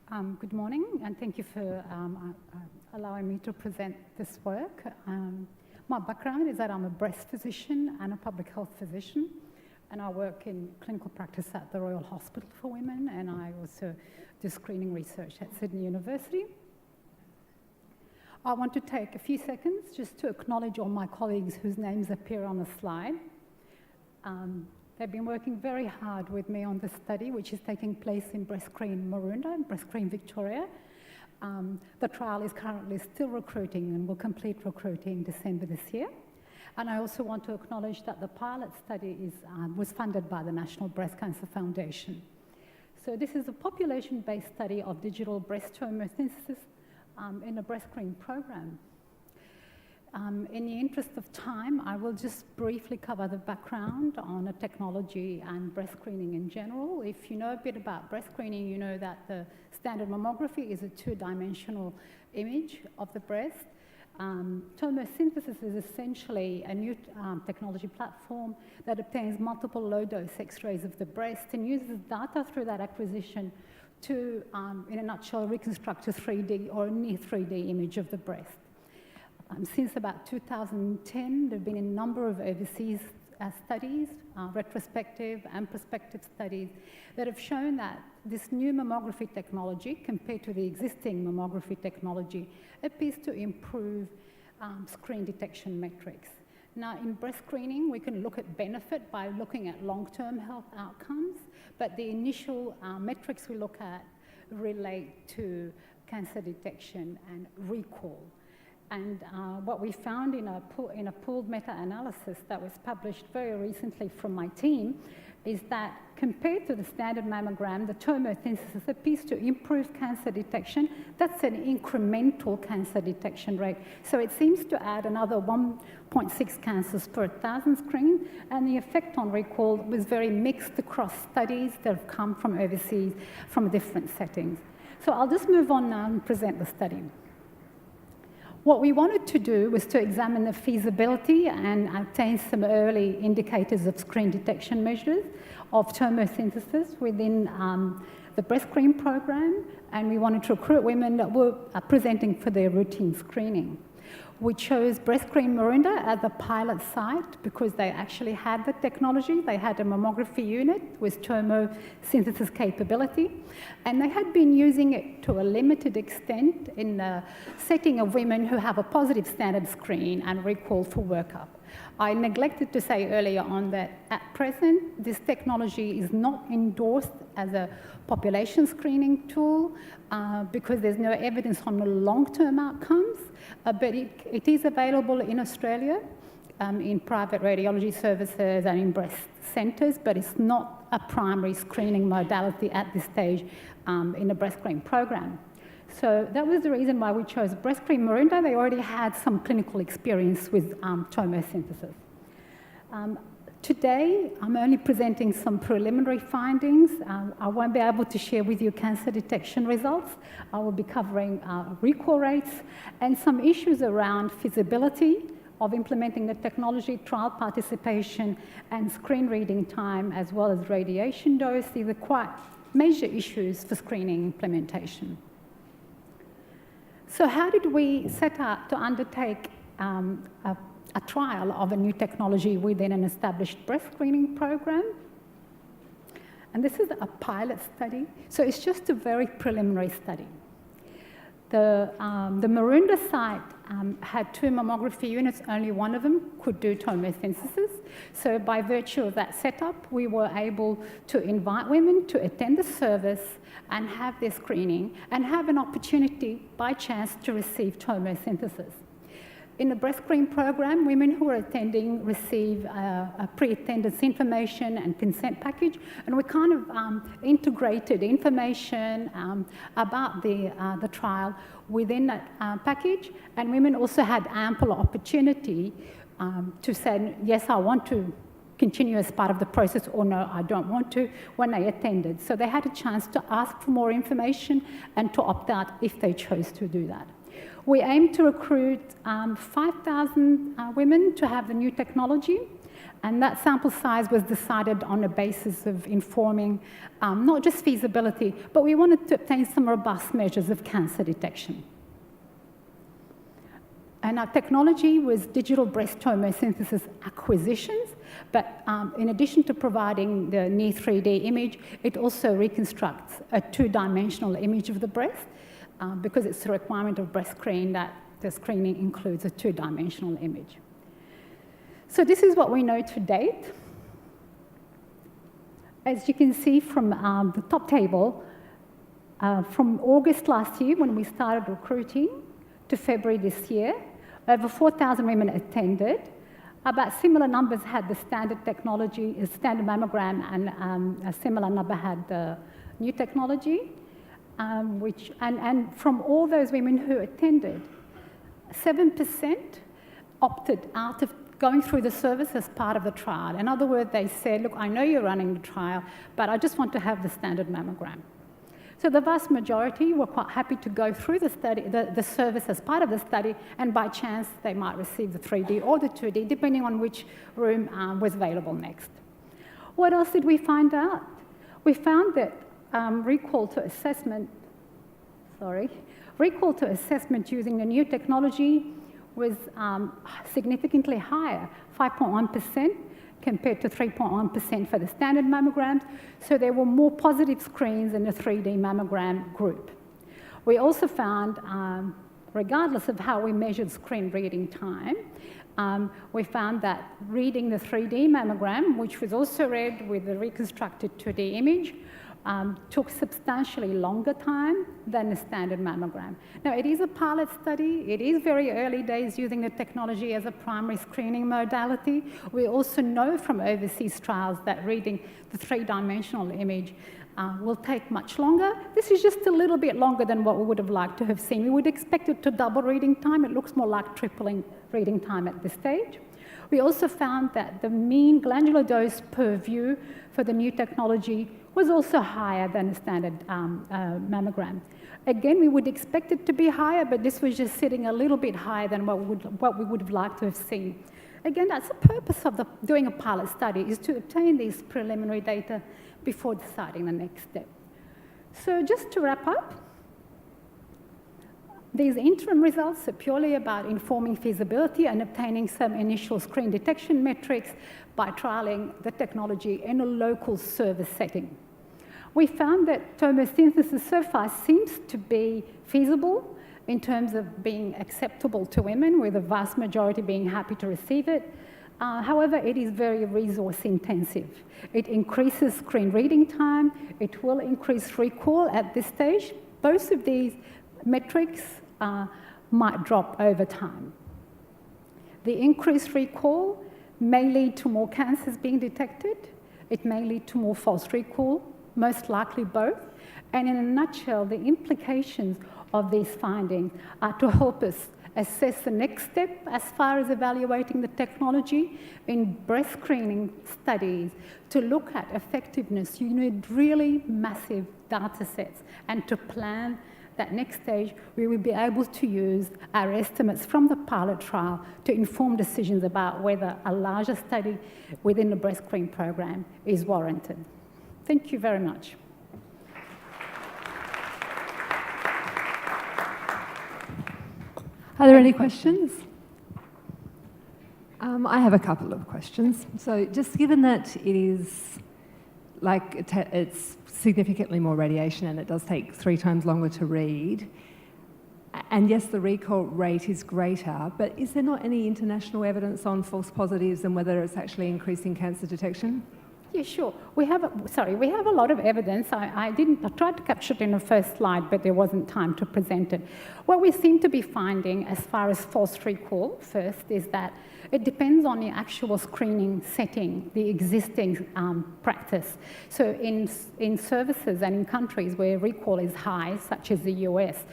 Good morning, and thank you for allowing me to present this work. My background is that I'm a breast physician and a public health physician, and I work in clinical practice at the Royal Hospital for Women, and I also do screening research at Sydney University. I want to take a few seconds just to acknowledge all my colleagues whose names appear on the slide. They've been working very hard with me on this study, which is taking place in BreastScreen Maroondah and BreastScreen Victoria. The trial is currently still recruiting and will complete recruiting December this year. And I also want to acknowledge that the pilot study was funded by the National Breast Cancer Foundation. So this is a population-based study of digital breast tomosynthesis in a BreastScreen program. In the interest of time, I will just briefly cover the background on a technology and breast screening in general. If you know a bit about breast screening, you know that the standard mammography is a two-dimensional image of the breast. Tomosynthesis is essentially a new technology platform that obtains multiple low-dose X-rays of the breast and uses data through that acquisition to, in a nutshell, reconstruct a 3D or a near 3D image of the breast. Since about 2010, there have been a number of overseas studies, retrospective and prospective studies, that have shown that this new mammography technology, compared to the existing mammography technology, appears to improve screen detection metrics. Now, in breast screening, we can look at benefit by looking at long-term health outcomes, but the initial metrics we look at relate to cancer detection and recall. And what we found in a pooled meta-analysis that was published very recently from my team is that compared to the standard mammogram, the tomosynthesis appears to improve cancer detection. That's an incremental cancer detection rate. So it seems to add another 1.6 cancers per 1,000 screens, and the effect on recall was very mixed across studies that have come from overseas from different settings. So I'll just move on now and present the study. What we wanted to do was to examine the feasibility and obtain some early indicators of screen detection measures of tomosynthesis within the BreastScreen program, and we wanted to recruit women that were presenting for their routine screening. We chose BreastScreen Maroondah as a pilot site because they actually had the technology. They had a mammography unit with tomosynthesis capability, and they had been using it to a limited extent in the setting of women who have a positive standard screen and recall for workup. I neglected to say earlier on that at present, this technology is not endorsed as a population screening tool because there's no evidence on the long-term outcomes, but it is available in Australia in private radiology services and in breast centres, but it's not a primary screening modality at this stage in the BreastScreen program. So that was the reason why we chose BreastScreen Maroondah. They already had some clinical experience with tomosynthesis. Today, I'm only presenting some preliminary findings. I won't be able to share with you cancer detection results. I will be covering recall rates and some issues around feasibility of implementing the technology, trial participation, and screen reading time, as well as radiation dose. These are quite major issues for screening implementation. So how did we set out to undertake a trial of a new technology within an established breast screening program? And this is a pilot study, so it's just a very preliminary study. The Maroondah site had two mammography units, only one of them could do tomosynthesis. So by virtue of that setup, we were able to invite women to attend the service and have their screening and have an opportunity by chance to receive tomosynthesis. In the BreastScreen program, women who are attending receive a pre-attendance information and consent package, and we kind of integrated information about the trial within that package, and women also had ample opportunity to say, yes, I want to continue as part of the process, or no, I don't want to, when they attended. So they had a chance to ask for more information and to opt out if they chose to do that. We aim to recruit 5,000 women to have the new technology, And that sample size was decided on a basis of informing not just feasibility, but we wanted to obtain some robust measures of cancer detection. And our technology was digital breast tomosynthesis acquisitions, but in addition to providing the near 3D image, it also reconstructs a two-dimensional image of the breast, because it's a requirement of BreastScreen that the screening includes a two-dimensional image. So this is what we know to date. As you can see from the top table, from August last year when we started recruiting to February this year, over 4,000 women attended. About similar numbers had the standard technology, standard mammogram, and a similar number had the new technology. And from all those women who attended, 7% opted out of going through the service as part of the trial. In other words, they said, look, I know you're running the trial, but I just want to have the standard mammogram. So the vast majority were quite happy to go through the study, the service as part of the study, and by chance they might receive the 3D or the 2D, depending on which room was available next. What else did we find out? We found that recall to assessment using the new technology was significantly higher, 5.1%. Compared to 3.1% for the standard mammograms, so there were more positive screens in the 3D mammogram group. We also found, regardless of how we measured screen reading time, we found that reading the 3D mammogram, which was also read with the reconstructed 2D image, took substantially longer time than the standard mammogram. Now, it is a pilot study. It is very early days using the technology as a primary screening modality. We also know from overseas trials that reading the three-dimensional image will take much longer. This is just a little bit longer than what we would have liked to have seen. We would expect it to double reading time. It looks more like tripling reading time at this stage. We also found that the mean glandular dose per view for the new technology was also higher than the standard mammogram. Again, we would expect it to be higher, but this was just sitting a little bit higher than what we would have liked to have seen. Again, that's the purpose of doing a pilot study, is to obtain these preliminary data before deciding the next step. So just to wrap up, these interim results are purely about informing feasibility and obtaining some initial screen detection metrics by trialing the technology in a local service setting. We found that tomosynthesis so far seems to be feasible in terms of being acceptable to women, with the vast majority being happy to receive it. However, it is very resource intensive. It increases screen reading time. It will increase recall at this stage. Both of these metrics might drop over time. The increased recall may lead to more cancers being detected. It may lead to more false recall, most likely both. And in a nutshell, the implications of these findings are to help us assess the next step as far as evaluating the technology in breast screening studies. To look at effectiveness, you need really massive data sets, and to plan that next stage, we will be able to use our estimates from the pilot trial to inform decisions about whether a larger study within the BreastScreen program is warranted. Thank you very much. Are there any questions? I have a couple of questions. So just given that it is it's significantly more radiation and it does take 3 times longer to read, and yes, the recall rate is greater, but is there not any international evidence on false positives and whether it's actually increasing cancer detection? Yeah, sure. We have a lot of evidence. I tried to capture it in the first slide, but there wasn't time to present it. What we seem to be finding as far as false recall first is that it depends on the actual screening setting, the existing practice. So in services and in countries where recall is high, such as the US,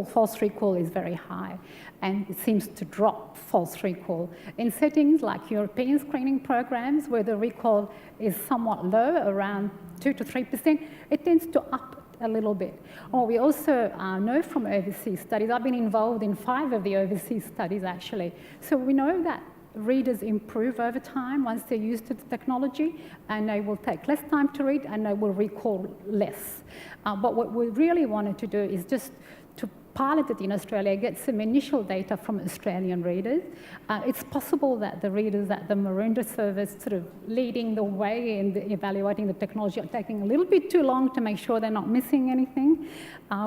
false recall is very high, and it seems to drop false recall. In settings like European screening programs, where the recall is somewhat low, around 2 to 3%, it tends to up a little bit. We also know from overseas studies, I've been involved in 5 of the overseas studies actually, so we know that readers improve over time once they're used to the technology, and they will take less time to read and they will recall less. But what we really wanted to do is just to pilot it in Australia, get some initial data from Australian readers. It's possible that the readers at the Maroondah service sort of leading the way in evaluating the technology are taking a little bit too long to make sure they're not missing anything.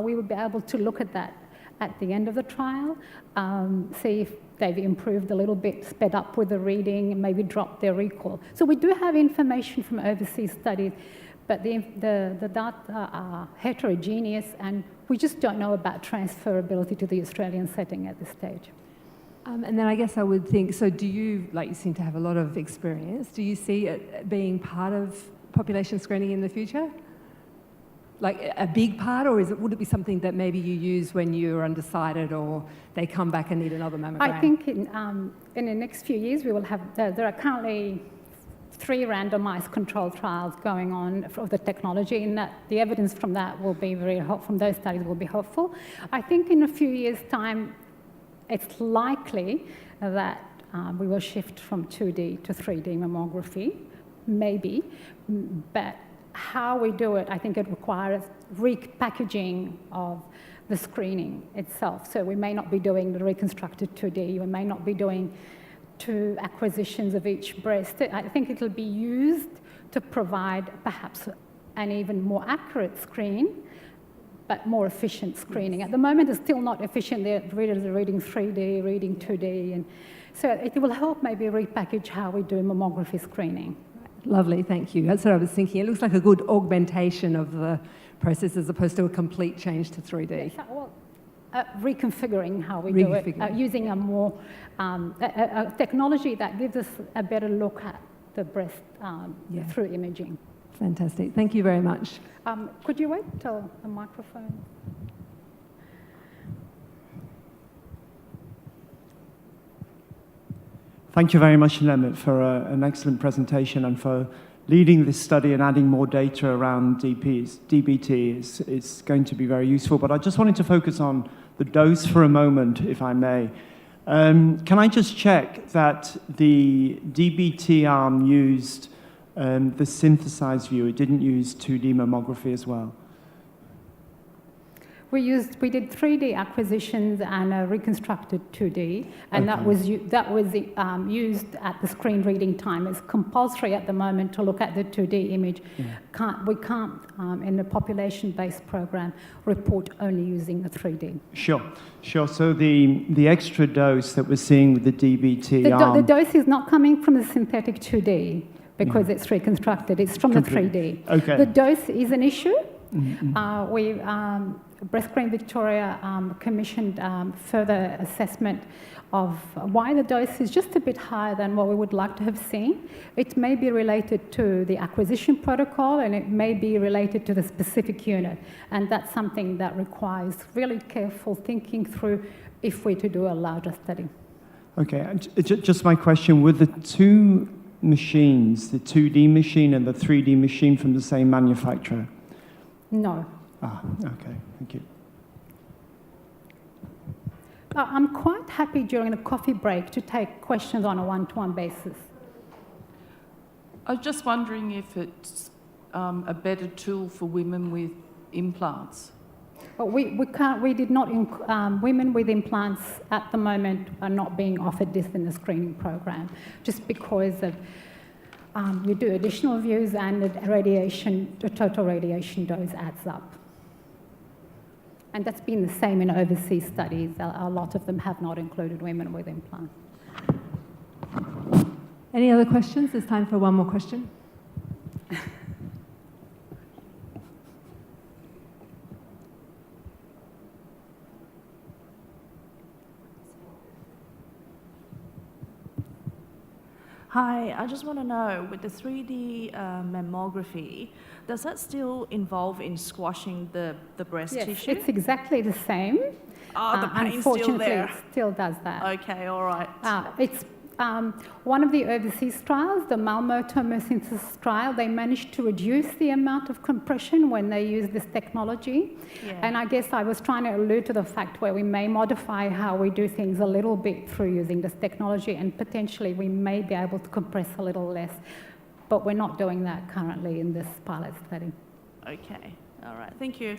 We would be able to look at that at the end of the trial, see if they've improved a little bit, sped up with the reading, and maybe dropped their recall. So we do have information from overseas studies, but the data are heterogeneous, and we just don't know about transferability to the Australian setting at this stage. And then I guess I would think, so do you, like you seem to have a lot of experience, do you see it being part of population screening in the future? Like a big part, or would it be something that maybe you use when you're undecided or they come back and need another mammogram? I think in the next few years we will have, there are currently 3 randomized controlled trials going on of the technology, and that the evidence from that will be very helpful, from those studies will be helpful. I think in a few years' time, it's likely that we will shift from 2D to 3D mammography, maybe, but how we do it, I think it requires repackaging of the screening itself. So we may not be doing the reconstructed 2D, we may not be doing 2 acquisitions of each breast. I think it'll be used to provide perhaps an even more accurate screen, but more efficient screening. At the moment, it's still not efficient. The readers are reading 3D, reading 2D, and so it will help maybe repackage how we do mammography screening. Lovely, thank you. That's what I was thinking. It looks like a good augmentation of the process as opposed to a complete change to 3D. Yes, well, reconfiguring how we do it, using a more a technology that gives us a better look at the breast through imaging. Fantastic. Thank you very much. Could you wait till the microphone? Thank you very much, Lemit, for an excellent presentation and for leading this study and adding more data around DBT. It's going to be very useful, but I just wanted to focus on the dose for a moment, if I may. Can I just check that the DBT arm used the synthesized view? It didn't use 2D mammography as well? We did 3D acquisitions and a reconstructed 2D, and that was used at the screen reading time. It's compulsory at the moment to look at the 2D image. Yeah. We can't, in the population-based program, report only using the 3D. Sure. So the extra dose that we're seeing with the DBT arm... The dose is not coming from the synthetic 2D because it's reconstructed. It's from the 3D. Okay. The dose is an issue. Mm-hmm. BreastScreen Victoria commissioned further assessment of why the dose is just a bit higher than what we would like to have seen. It may be related to the acquisition protocol, and it may be related to the specific unit, and that's something that requires really careful thinking through if we're to do a larger study. Okay, just my question, were the 2 machines, the 2D machine and the 3D machine, from the same manufacturer? No. Okay, thank you. I'm quite happy during the coffee break to take questions on a one-to-one basis. I was just wondering if it's a better tool for women with implants. But we did not, women with implants at the moment are not being offered this in the screening program, just because of you do additional views and the total radiation dose adds up. And that's been the same in overseas studies. A lot of them have not included women with implants. Any other questions? There's time for one more question. Hi, I just want to know, with the 3D mammography, does that still involve in squashing the breast tissue? Yes, it's exactly the same. Oh, the pain's still there. Unfortunately, it still does that. Okay, all right. one of the overseas trials, the Malmo tomosynthesis trial, they managed to reduce the amount of compression when they use this technology. Yeah. And I guess I was trying to allude to the fact where we may modify how we do things a little bit through using this technology, and potentially we may be able to compress a little less. But we're not doing that currently in this pilot study. Okay. All right. Thank you.